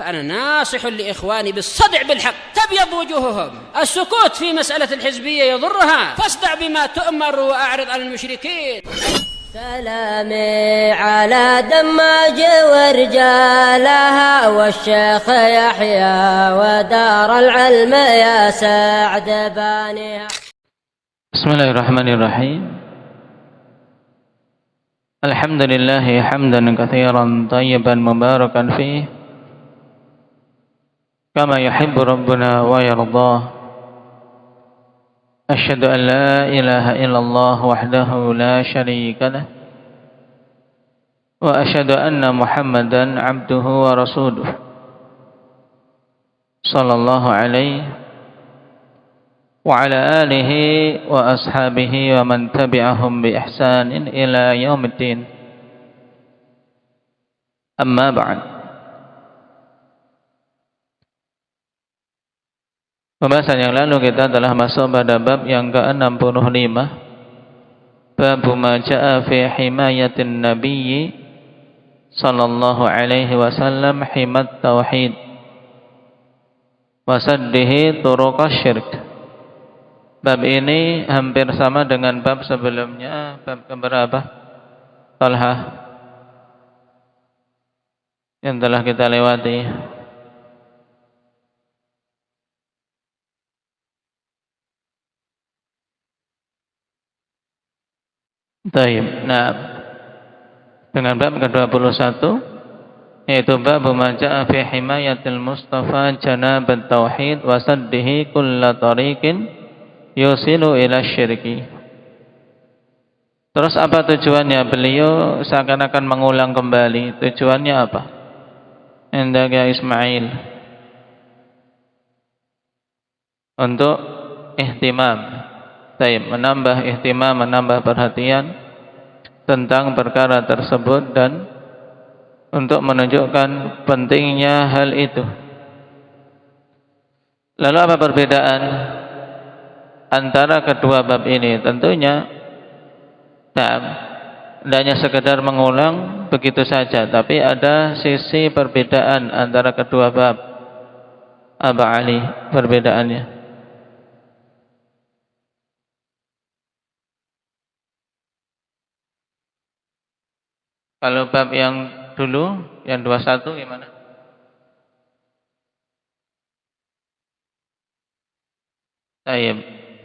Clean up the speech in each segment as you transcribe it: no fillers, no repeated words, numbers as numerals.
فأنا ناصح لإخواني بالصدع بالحق تبيض وجوههم. السكوت في مسألة الحزبية يضرها، فاصدع بما تؤمر وأعرض عن المشركين. سلامي على دماج ورجالها والشيخ يحيى ودار العلم يا سعد بانيها. بسم الله الرحمن الرحيم. الحمد لله حمدا كثيرا طيبا مباركا فيه كما يحب ربنا ويرضاه. أشهد أن لا إله إلا الله وحده لا شريك له وأشهد أن محمدا عبده ورسوله صلى الله عليه وعلى آله وأصحابه ومن تبعهم بإحسان إلى يوم الدين. أما بعد. Pembahasan yang lalu kita telah masuk pada bab yang ke-65, bab ma jaa fi himayatin nabiyyi sallallahu alaihi wasallam himat tauhid wa saddihi turuqasy syirk. Bab ini hampir sama dengan bab sebelumnya. Bab keberapa? Talha yang telah kita lewati. Baik, nah dengan bab ke-21 yaitu bab ma jaa fi himayatil Mustafa janabat tauhid wa saddihi kulla tariqin yusilu ila syirki. Terus apa tujuannya? Beliau seakan-akan mengulang kembali. Tujuannya apa? Indaka Ismail. Untuk ihtimam. Menambah ihtimam, menambah perhatian tentang perkara tersebut dan untuk menunjukkan pentingnya hal itu. Lalu apa perbedaan antara kedua bab ini? Tentunya tidak hanya sekedar mengulang begitu saja, tapi ada sisi perbedaan antara kedua bab. Aba Ali, perbedaannya? Kalau bab yang dulu, yang 21 gimana?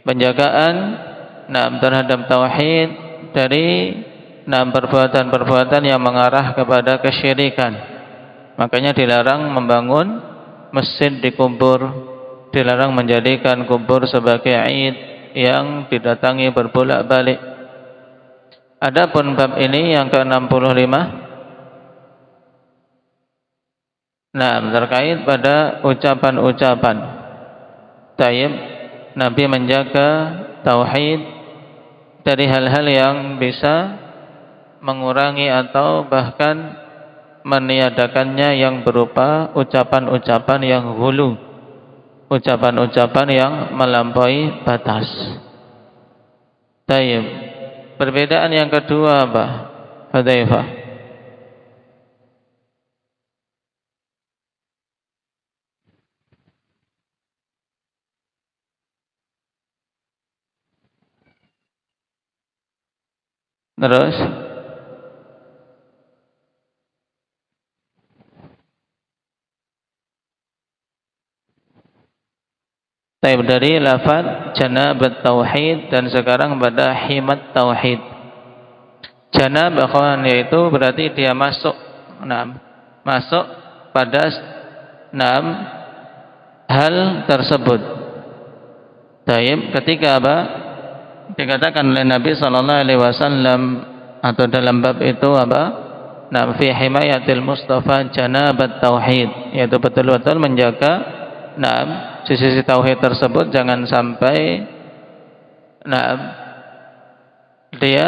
Penjagaan terhadap tauhid dari perbuatan-perbuatan yang mengarah kepada kesyirikan. Makanya dilarang membangun masjid di kubur, dilarang menjadikan kubur sebagai id yang didatangi berbolak-balik. Adapun bab ini yang ke-65 terkait pada ucapan-ucapan. Nabi menjaga tauhid dari hal-hal yang bisa mengurangi atau bahkan meniadakannya, yang berupa ucapan-ucapan yang hulu, ucapan-ucapan yang melampaui batas. Perbedaan yang kedua apa? Hudzaifah. Terus dari lafaz janabat tauhid dan sekarang pada himat tauhid. Janab akhwan yaitu berarti dia masuk pada hal tersebut. Ketika apa? Dikatakan oleh Nabi sallallahu alaihi wasallam atau dalam bab itu apa? Fi himayatil Mustafa janabat tauhid, yaitu betul-betul menjaga sisi tauhid tersebut jangan sampai dia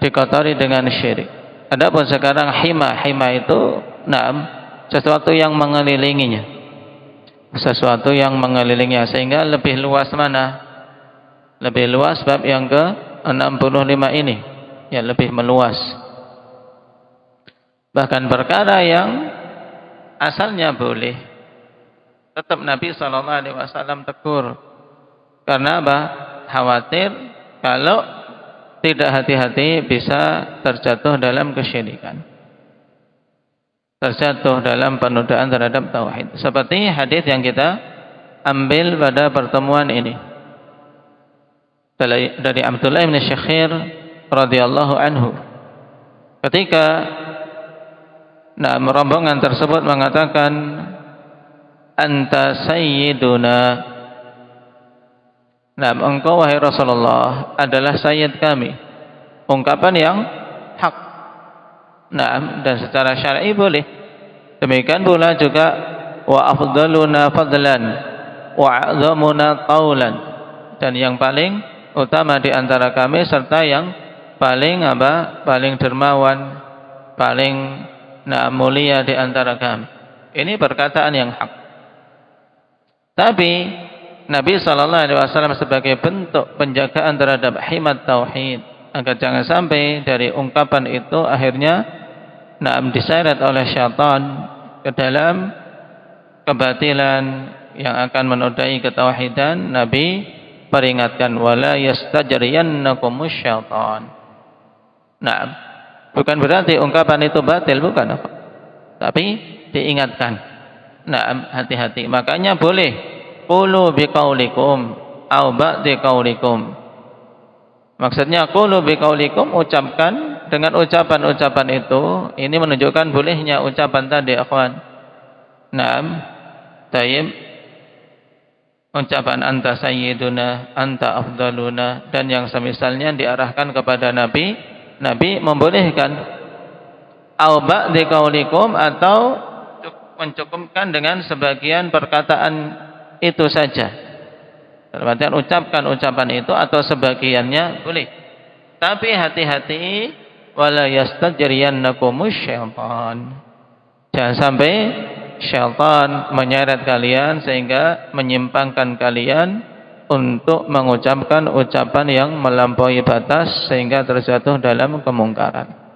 dikotori dengan syirik. Adapun sekarang hima itu sesuatu yang mengelilinginya, sesuatu yang mengelilinginya, sehingga lebih luas mana? Lebih luas bab yang ke-65 ini, ya, lebih meluas. Bahkan perkara yang asalnya boleh. Tetap Nabi SAW tegur. Karena apa? Khawatir kalau tidak hati-hati bisa terjatuh dalam kesyirikan, terjatuh dalam penodaan terhadap tauhid. Seperti hadis yang kita ambil pada pertemuan ini dari Abdullah bin Syakhir radhiyallahu anhu. Ketika rombongan tersebut mengatakan, anta sayyiduna, engkau wahai Rasulullah adalah sayyid kami. Ungkapan yang hak. Dan secara syar'i boleh. Demikian pula juga wa afdaluna fadlan wa a'zamuna qaulan, dan yang paling utama di antara kami serta yang paling paling dermawan, paling mulia di antara kami. Ini perkataan yang hak. Tapi Nabi SAW sebagai bentuk penjagaan terhadap himat tauhid, agar jangan sampai dari ungkapan itu akhirnya diseret oleh syaitan ke dalam kebatilan yang akan menodai ketauhidan, Nabi peringatkan, wala yastajriyannakumus syaitan. Bukan berarti ungkapan itu batil, bukan apa, tapi diingatkan. Hati-hati. Makanya boleh qulu biqaulikum au ba'di qaulikum. Maksudnya qulu biqaulikum, ucapkan dengan ucapan-ucapan itu. Ini menunjukkan bolehnya ucapan tadi, akhwan. Tayyib. Ucapan anta sayyiduna, anta afdaluna, dan yang semisalnya diarahkan kepada Nabi. Nabi membolehkan au ba'di qaulikum, atau mencukupkan dengan sebagian perkataan itu saja. Dalam artian ucapkan ucapan itu atau sebagiannya boleh. Tapi hati-hati, wala yastajriyannakumus syaitan. Jangan sampai syaitan menyeret kalian sehingga menyimpangkan kalian untuk mengucapkan ucapan yang melampaui batas sehingga terjatuh dalam kemungkaran.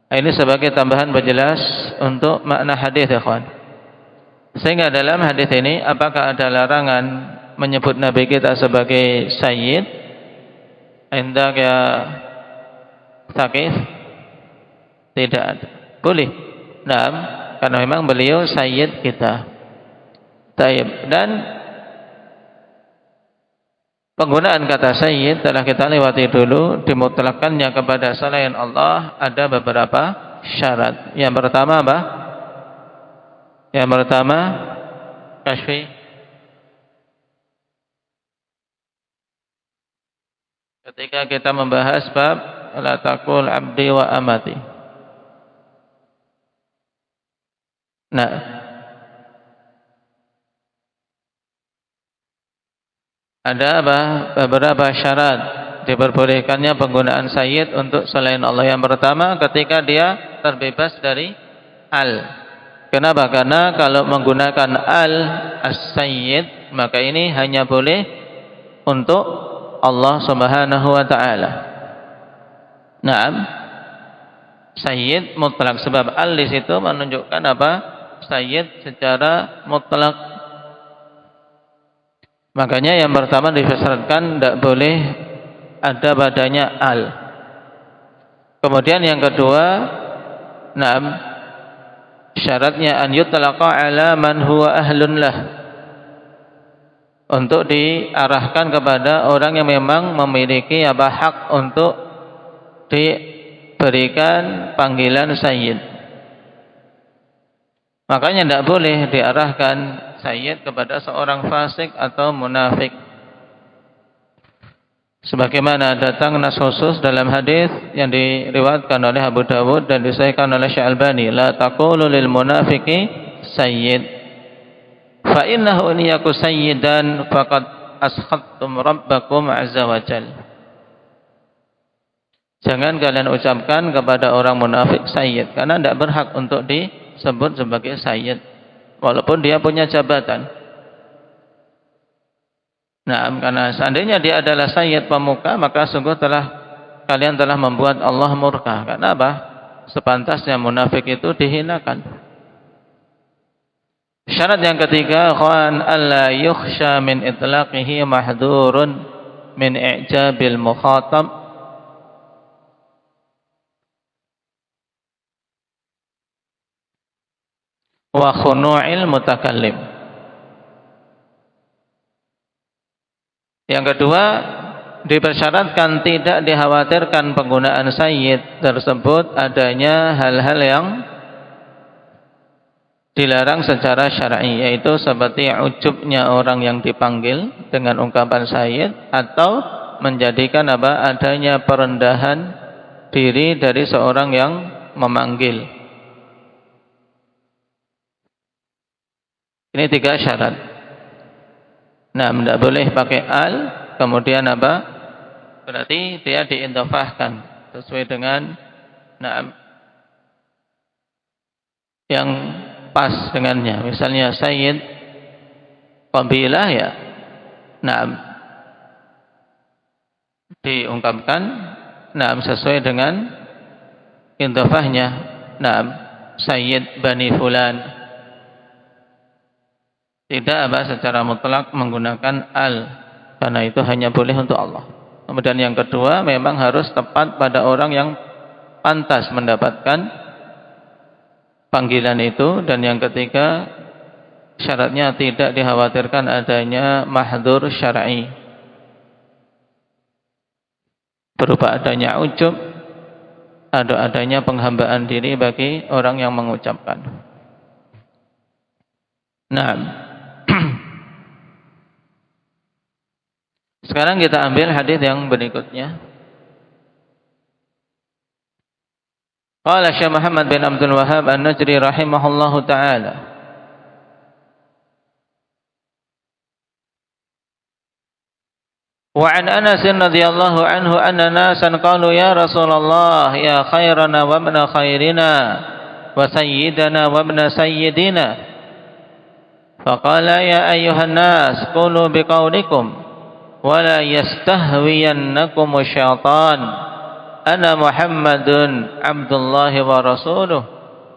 Ini sebagai tambahan berjelas untuk makna hadis, ya kawan. Sehingga dalam hadis ini, apakah ada larangan menyebut Nabi kita sebagai sayyid? Indak ya Thaqif? Tidak ada. Boleh. Karena memang beliau sayyid kita. Taib. Dan penggunaan kata sayyid telah kita lewati dulu. Dimutlakannya kepada selain Allah ada beberapa syarat. Yang pertama apa? Yang pertama, Kashfi. Ketika kita membahas bab la taqul abdi wa amati. Ada beberapa syarat diperbolehkannya penggunaan sayyid untuk selain Allah. Yang pertama, ketika dia terbebas dari al. Kenapa? Karena kalau menggunakan as-sayyid, maka ini hanya boleh untuk Allah Subhanahu wa taala. Sayyid mutlak, sebab al di situ menunjukkan apa? Sayyid secara mutlak. Makanya yang pertama disyaratkan tidak boleh ada padanya al. Kemudian yang kedua, syaratnya an yutlaqa ala man huwa ahlun lah, untuk diarahkan kepada orang yang memang memiliki hak untuk diberikan panggilan sayyid. Makanya tidak boleh diarahkan sayyid kepada seorang fasik atau munafik. Sebagaimana datang nas khusus dalam hadis yang diriwayatkan oleh Abu Dawud dan disahihkan oleh Syekh Albani, la taqulu lil munafiqi sayyid fa innahu in yaku sayyidan faqad askhattum rabbakum azza wa jalla. Jangan kalian ucapkan kepada orang munafik sayyid, karena tidak berhak untuk disebut sebagai sayyid walaupun dia punya jabatan. Karena seandainya dia adalah sayyid pemuka, maka sungguh kalian telah membuat Allah murka. Karena apa? Sepantasnya munafik itu dihinakan. Syarat yang ketiga, ikhwan, alla yukhsha min itlaqihi mahdhurun min i'jabil mukhatab wa khunu'il mutakallim. Yang kedua, dipersyaratkan tidak dikhawatirkan penggunaan sayyid tersebut adanya hal-hal yang dilarang secara syar'i, yaitu seperti ujubnya orang yang dipanggil dengan ungkapan sayyid, atau menjadikan adanya perendahan diri dari seorang yang memanggil. Ini 3 syarat. Nah, tidak boleh pakai al, kemudian berarti dia diidhofahkan sesuai dengan yang pas dengannya. Misalnya sayyid qabilah, ya diungkapkan sesuai dengan idhofahnya, sayyid bani fulan. Tidak secara mutlak menggunakan al, karena itu hanya boleh untuk Allah. Kemudian yang kedua, memang harus tepat pada orang yang pantas mendapatkan panggilan itu. Dan yang ketiga, syaratnya tidak dikhawatirkan adanya mahdzur syar'i, berupa adanya ujub atau adanya penghambaan diri bagi orang yang mengucapkan. Nah, sekarang kita ambil hadis yang berikutnya. Qala Syekh Muhammad bin Abdul Wahhab An-Najri rahimahullahu taala, wa an Anas radhiyallahu anhu anna nasan qalu ya Rasulullah ya khairana wa ibn khairina wa sayyidana wa ibn sayyidina, faqala ya ayyuhan nas qulu biqaulikum wala yastahwiyannakum syaitan, ana Muhammadun Abdullah wa rasuluh,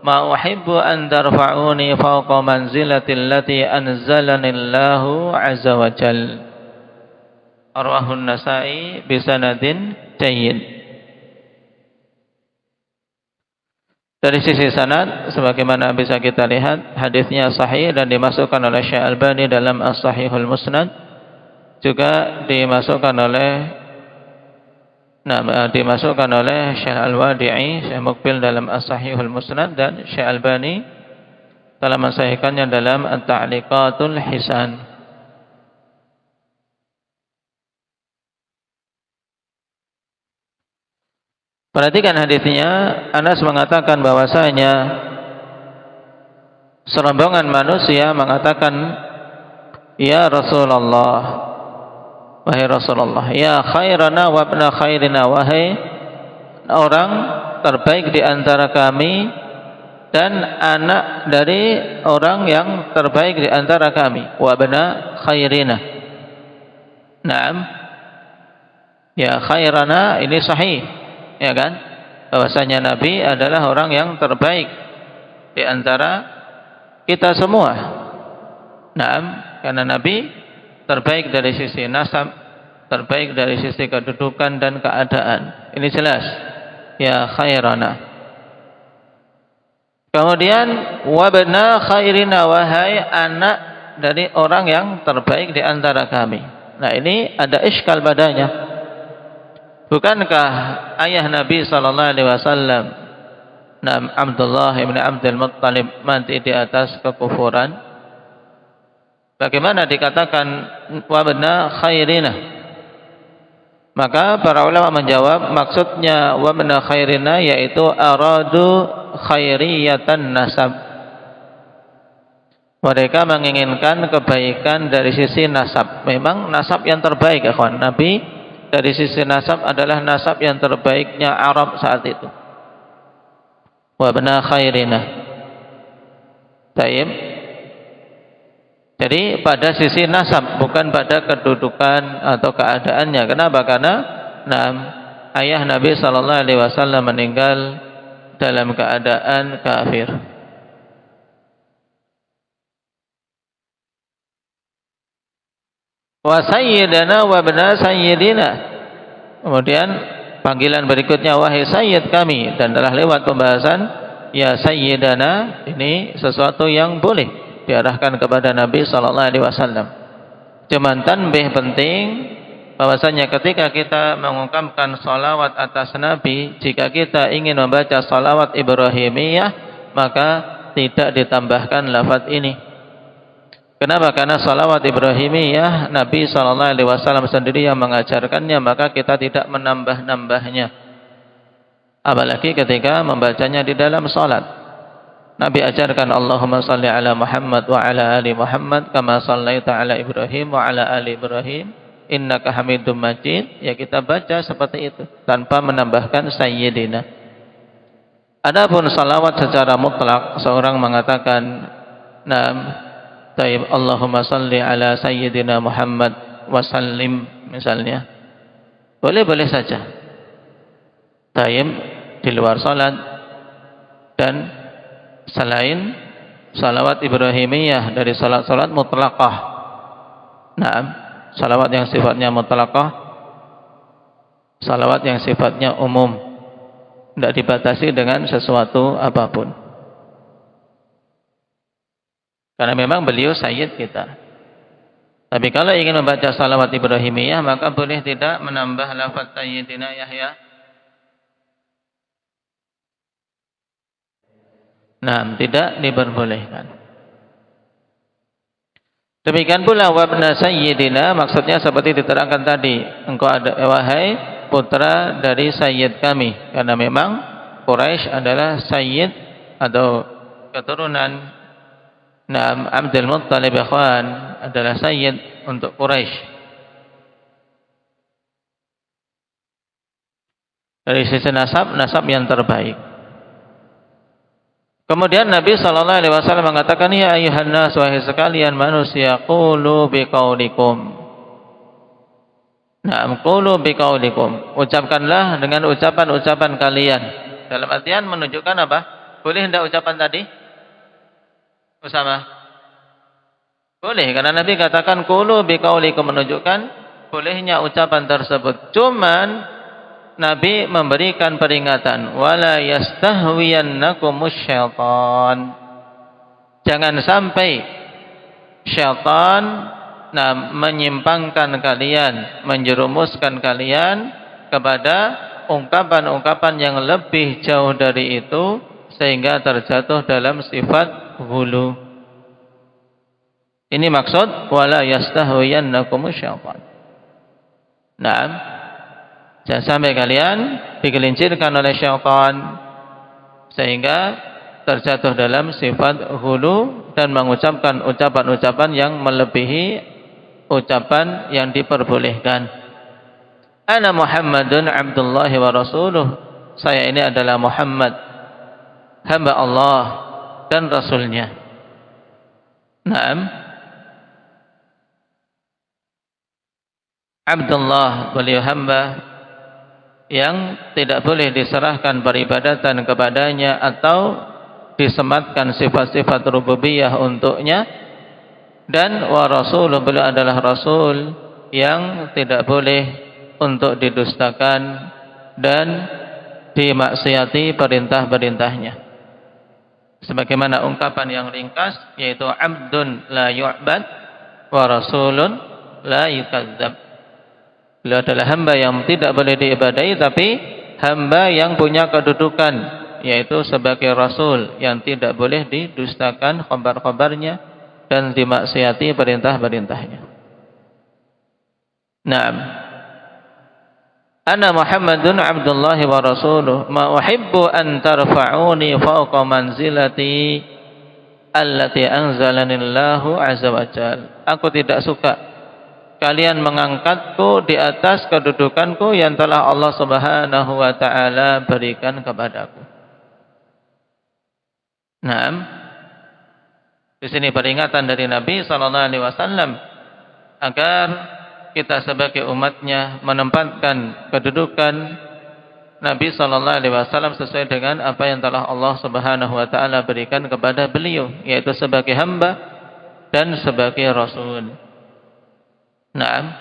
ma uhibbu an tarfa'uni fawqa manzilati allati anzalani Allahu azza wa jalla. Rawahu An-Nasa'i bi sanadin jayyid. Dari sisi sanad, sebagaimana bisa kita lihat, hadisnya sahih dan dimasukkan oleh Syekh Albani dalam As-Sahihul Musnad. Juga dimasukkan oleh Syekh Al-Wadi'i, Syekh Muqbil dalam As-Sahihul Musnad, dan Syekh Albani telah mensahihkannya dalam At-Ta'liqatul Hisan. Perhatikan hadisnya. Anas mengatakan bahwasanya serombongan manusia mengatakan, ya Rasulullah, wahai Rasulullah, ya khairana wa ibn khairina, wahai orang terbaik di antara kami dan anak dari orang yang terbaik di antara kami, wa ibn khairina. Naam, ya khairana ini sahih, ya kan, bahwasanya Nabi adalah orang yang terbaik di antara kita semua. Naam, karena Nabi terbaik dari sisi nasab, terbaik dari sisi kedudukan dan keadaan. Ini jelas. Ya khairana. Kemudian wabna khairina, wahai anak dari orang yang terbaik di antara kami. Nah, ini ada iskal padanya. Bukankah ayah Nabi sallallahu alaihi wasallam, Abdullah bin Abdul Muttalib, mati di atas kekufuran? Bagaimana dikatakan wabna khairina? Maka para ulama menjawab, maksudnya wabna khairina yaitu aradu khairiyatan nasab. Mereka menginginkan kebaikan dari sisi nasab. Memang nasab yang terbaik, kawan. Nabi dari sisi nasab adalah nasab yang terbaiknya Arab saat itu. Wabna khairina. Taib. Jadi pada sisi nasab, bukan pada kedudukan atau keadaannya. Kenapa? Karena ayah Nabi sallallahu alaihi wasallam meninggal dalam keadaan kafir. wa sayyidana wa ibna sayyidina. Kemudian panggilan berikutnya wahai sayyid kami, dan telah lewat pembahasan ya sayyidana ini sesuatu yang boleh diarahkan kepada Nabi sallallahu alaihi wasallam. Cuman tanbih penting bahwasanya ketika kita mengungkapkan salawat atas Nabi, jika kita ingin membaca salawat Ibrahimiyah, maka tidak ditambahkan lafaz ini. Kenapa? Karena salawat Ibrahimiyah Nabi SAW sendiri yang mengajarkannya, maka kita tidak menambah-nambahnya. Apalagi ketika membacanya di dalam salat. Nabi ajarkan Allahumma salli ala Muhammad wa ala ali Muhammad kama sallaita ala Ibrahim wa ala ali Ibrahim innaka Hamidum Majid. Ya, kita baca seperti itu tanpa menambahkan sayyidina. Adapun salawat secara mutlak, seorang mengatakan taib Allahumma salli ala sayyidina Muhammad wa sallim misalnya, boleh-boleh saja. Taib di luar salat dan selain salawat Ibrahimiyah dari salat-salat mutlaqah. Salawat yang sifatnya mutlaqah, salawat yang sifatnya umum, tidak dibatasi dengan sesuatu apapun. Karena memang beliau sayyid kita. Tapi kalau ingin membaca salawat Ibrahimiyah, maka boleh tidak menambah lafaz sayyidina Yahya. Tidak diperbolehkan. Demikian pula wabna sayyidina, maksudnya seperti diterangkan tadi, engkau ada wahai putra dari sayyid kami, karena memang Quraisy adalah sayyid atau keturunan Abdul Muttalib ikhwan adalah sayyid untuk Quraisy. Dari sisi nasab yang terbaik. Kemudian Nabi SAW mengatakan, ya ayuhan nas, wahai sekalian manusia, qulu biqaulikum. Qulu biqaulikum. Ucapkanlah dengan ucapan-ucapan kalian. Dalam artian menunjukkan apa? Boleh hendak ucapan tadi? Usama? Boleh, karena Nabi katakan qulu biqaulikum, menunjukkan bolehnya ucapan tersebut. Cuman Nabi memberikan peringatan, wala yastahwiyannakumus syaitan. Jangan sampai syaitan menyimpangkan kalian, menjerumuskan kalian kepada ungkapan-ungkapan yang lebih jauh dari itu, sehingga terjatuh dalam sifat ghulu. Ini maksud wala yastahwiyannakumus syaitan. Jangan sampai kalian digelincirkan oleh syaitan sehingga terjatuh dalam sifat ghulu dan mengucapkan ucapan-ucapan yang melebihi ucapan yang diperbolehkan. Ana Muhammadun Abdullahi wa Rasuluh. Saya ini adalah Muhammad, hamba Allah dan Rasulnya. Abdullah, beliau hamba yang tidak boleh diserahkan peribadatan kepadanya atau disematkan sifat-sifat rububiyah untuknya, dan wa Rasul, beliau adalah Rasul yang tidak boleh untuk didustakan dan dimaksiati perintah-perintahnya. Sebagaimana ungkapan yang ringkas, yaitu abdun la yu'bad wa rasulun la yukadzab. Beliau adalah hamba yang tidak boleh diibadahi, tapi hamba yang punya kedudukan, yaitu sebagai Rasul yang tidak boleh didustakan khabar-khabarnya dan dimaksiati perintah-perintahnya. Ana Muhammadun Abdullahi wa Rasuluh, ma uhibbu an tarfa'uni fawqa manzilati allati anzalani Allahu azza wa jalla. Aku tidak suka kalian mengangkatku di atas kedudukanku yang telah Allah Subhanahu wa taala berikan kepadaku. Di sini peringatan dari Nabi sallallahu alaihi wasallam agar kita sebagai umatnya menempatkan kedudukan Nabi sallallahu alaihi wasallam sesuai dengan apa yang telah Allah Subhanahu wa taala berikan kepada beliau, yaitu sebagai hamba dan sebagai rasul. Naam,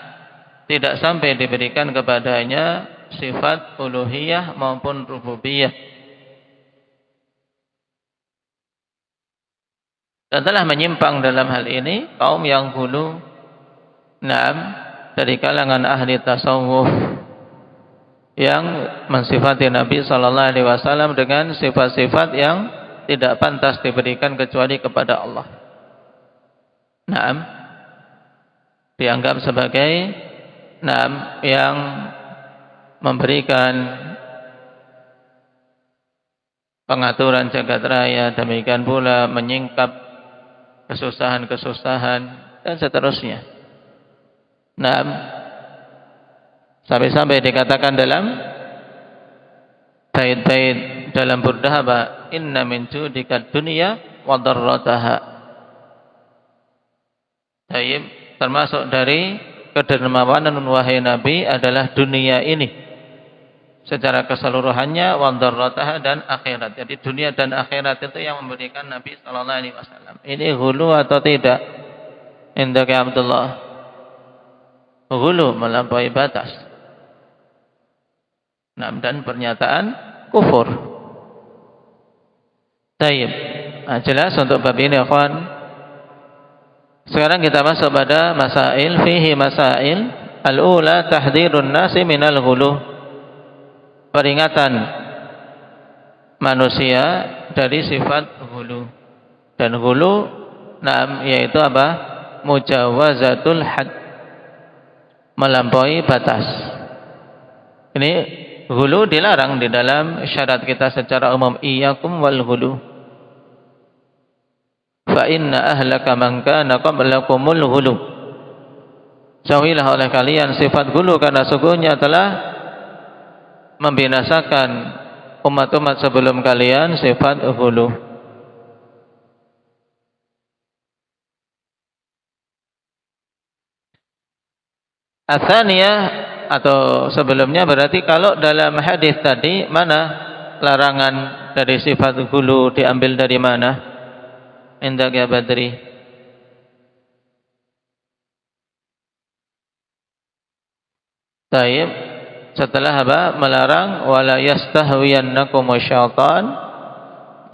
tidak sampai diberikan kepadanya sifat uluhiyah maupun rububiyah. Dan telah menyimpang dalam hal ini kaum yang hulu, naam, dari kalangan ahli tasawuf yang mensifati Nabi sallallahu alaihi wasallam dengan sifat-sifat yang tidak pantas diberikan kecuali kepada Allah. Naam, dianggap sebagai naam yang memberikan pengaturan jagat raya, demikian pula menyingkap kesusahan-kesusahan dan seterusnya. Naam, sampai-sampai dikatakan dalam bait-bait dalam burdah apa? Inna min judika dunya wa darrataha. Tayyib, termasuk dari kedermawanan wahai Nabi adalah dunia ini secara keseluruhannya, wa darrataha, dan akhirat. Jadi dunia dan akhirat itu yang memberikan Nabi sallallahu alaihi wasallam. Ini hulu atau tidak? Indak ya Abdullah. Hulu, melampaui batas. Nah, dan pernyataan kufur. Tayyib. Nah, jelas untuk bab ini, ikhwan. Sekarang kita masuk pada masail, fihi masail. Al-ula tahdhirun nasi minal ghulu. Peringatan manusia dari sifat ghulu. Dan ghulu, nah, yaitu apa? Mujawazatul had. Melampaui batas. Ini ghulu dilarang di dalam syarat kita secara umum, iyyakum wal ghulu. Fa inna ahlaka man kana qablakumul ghulu. Jauhilah oleh kalian sifat ghulu, karena sungguhnya telah membinasakan umat-umat sebelum kalian sifat ghulu. Atsaniyah, atau sebelumnya, berarti kalau dalam hadis tadi mana larangan dari sifat ghulu diambil dari mana? Indak ya Badri. Taib, setelah apa? Melarang wala yastahwiyannakum syaitan.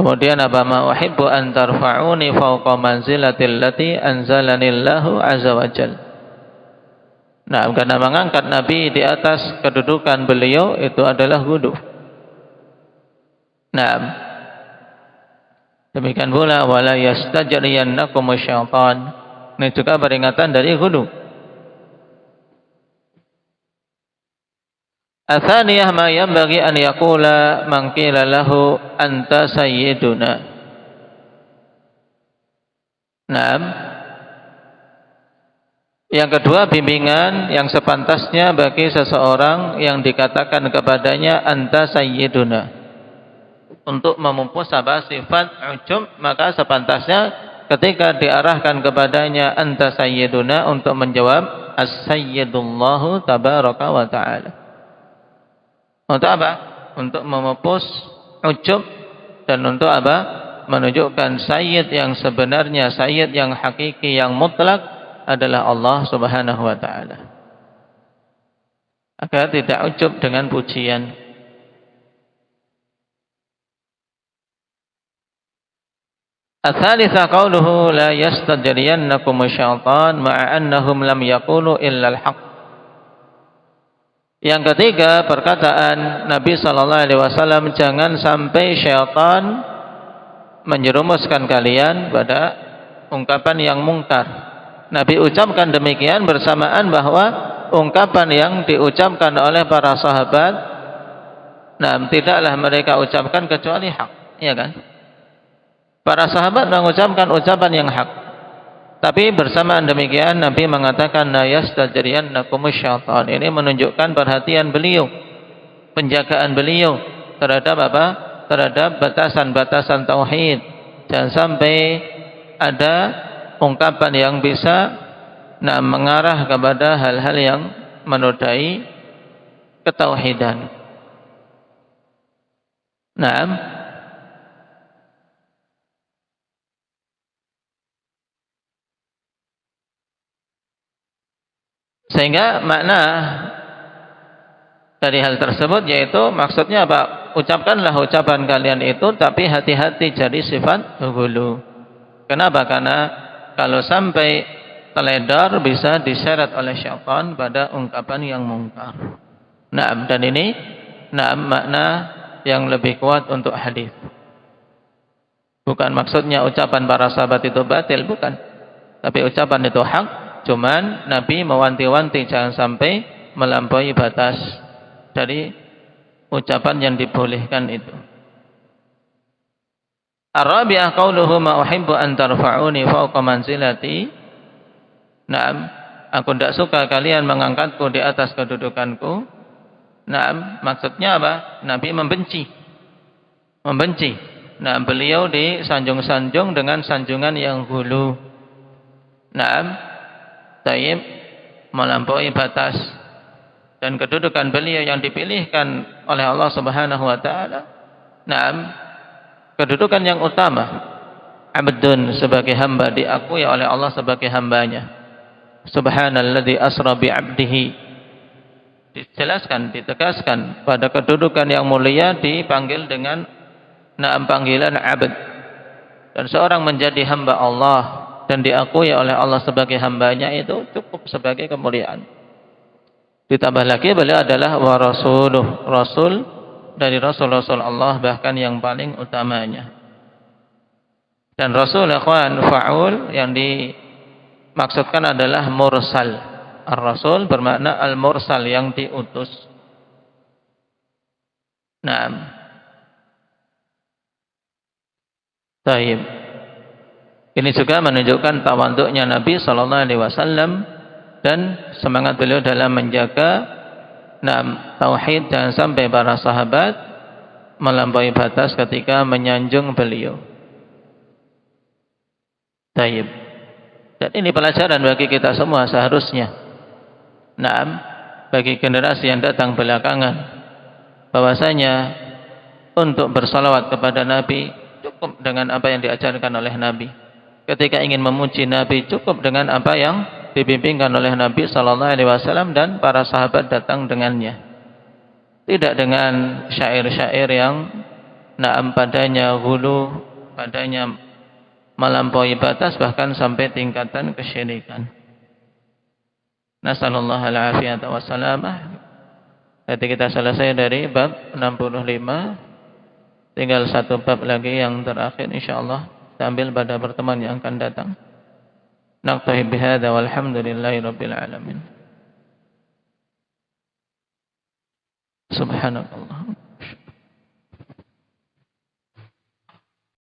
Kemudian apa? Ma uhibbu an tarfa'uni fawqa manzilatil lati anzalanillahu azza wajalla. Nah, karena mengangkat Nabi di atas kedudukan beliau itu adalah ghulu. Nah, demikian pula wala yastajriyannakum syaitan. Ini juga peringatan dari ghulu. Atsaniyah ma yanbaghi an yaqula man qila lahu anta sayyiduna. Naam. Yang kedua, bimbingan yang sepantasnya bagi seseorang yang dikatakan kepadanya anta sayyiduna, untuk memupus apa? Sifat ujub, maka sepantasnya ketika diarahkan kepadanya anta sayyiduna untuk menjawab as-sayyidullahu tabaraka wa ta'ala. Untuk apa? Untuk memupus ujub dan untuk apa? Menunjukkan sayyid yang sebenarnya, sayyid yang hakiki, yang mutlak adalah Allah Subhanahu wa ta'ala. Agar tidak ujub dengan pujian. Ats-tsalitsah qauluhu la yastajriyannakum syaitan ma'a annahum lam yaqulu illa al-haq. Yang ketiga, perkataan Nabi sallallahu alaihi wasallam, jangan sampai syaitan menjerumuskan kalian pada ungkapan yang mungkar. Nabi ucapkan demikian bersamaan bahwa ungkapan yang diucapkan oleh para sahabat, nah, tidaklah mereka ucapkan kecuali hak, ya kan? Para sahabat mengucapkan ucapan yang hak, tapi bersamaan demikian Nabi mengatakan la yastajriyannakum syaitan. Ini menunjukkan perhatian beliau, penjagaan beliau terhadap apa? Terhadap batasan-batasan tauhid. Jangan sampai ada ungkapan yang bisa mengarah kepada hal-hal yang menodai ketauhidan. Naam. Sehingga makna dari hal tersebut yaitu maksudnya apa? Ucapkanlah ucapan kalian itu, tapi hati-hati jadi sifat ghulu. Kenapa? Karena kalau sampai teledor bisa diseret oleh syaitan pada ungkapan yang mungkar. Naam, dan ini makna yang lebih kuat untuk hadis. Bukan maksudnya ucapan para sahabat itu batil, bukan. Tapi ucapan itu hak, cuman Nabi mewanti-wanti jangan sampai melampaui batas dari ucapan yang dibolehkan itu. Ar-rabi'ah qauluhu ma uhibbu an tarfa'uni fawqa manzilati. Naam, aku tidak suka kalian mengangkatku di atas kedudukanku. Naam, maksudnya apa? Nabi membenci. Nah, beliau disanjung-sanjung dengan sanjungan yang hulu. Naam, taib, melampaui batas. Dan kedudukan beliau yang dipilihkan oleh Allah Subhanahu wa taala, naam, kedudukan yang utama. Abdun, sebagai hamba, diakui oleh Allah sebagai hambanya. Subhanalladzi asra bi 'abdihi. Dijelaskan, ditegaskan pada kedudukan yang mulia dipanggil dengan naam panggilan abd. Dan seorang menjadi hamba Allah dan diakui oleh Allah sebagai hambanya itu cukup sebagai kemuliaan. Ditambah lagi beliau adalah wa rasuluh, rasul dari rasul-rasul Allah, bahkan yang paling utamanya. Dan rasul ikhwan fa'ul yang dimaksudkan adalah mursal. Ar-rasul bermakna al-mursal, yang diutus. Naam. Taib. Ini juga menunjukkan tawaduknya Nabi sallallahu alaihi wasallam dan semangat beliau dalam menjaga tauhid, dan sampai para sahabat melampaui batas ketika menyanjung beliau. Taib. Dan ini pelajaran bagi kita semua seharusnya. Bagi generasi yang datang belakangan, bahwasanya untuk bersalawat kepada Nabi cukup dengan apa yang diajarkan oleh Nabi. Ketika ingin memuji Nabi cukup dengan apa yang dibimbingkan oleh Nabi sallallahu alaihi wasallam dan para sahabat datang dengannya. Tidak dengan syair-syair yang padanya hulu, padanya melampaui batas, bahkan sampai tingkatan kesyirikan. Nasallallahu al-afiyata wassalamah. Jadi kita selesai dari bab 65. Tinggal satu bab lagi yang terakhir, insyaallah kita ambil pada pertemuan yang akan datang. Naqtahi bihadza walhamdulillahi rabbil alamin. Subhanallah.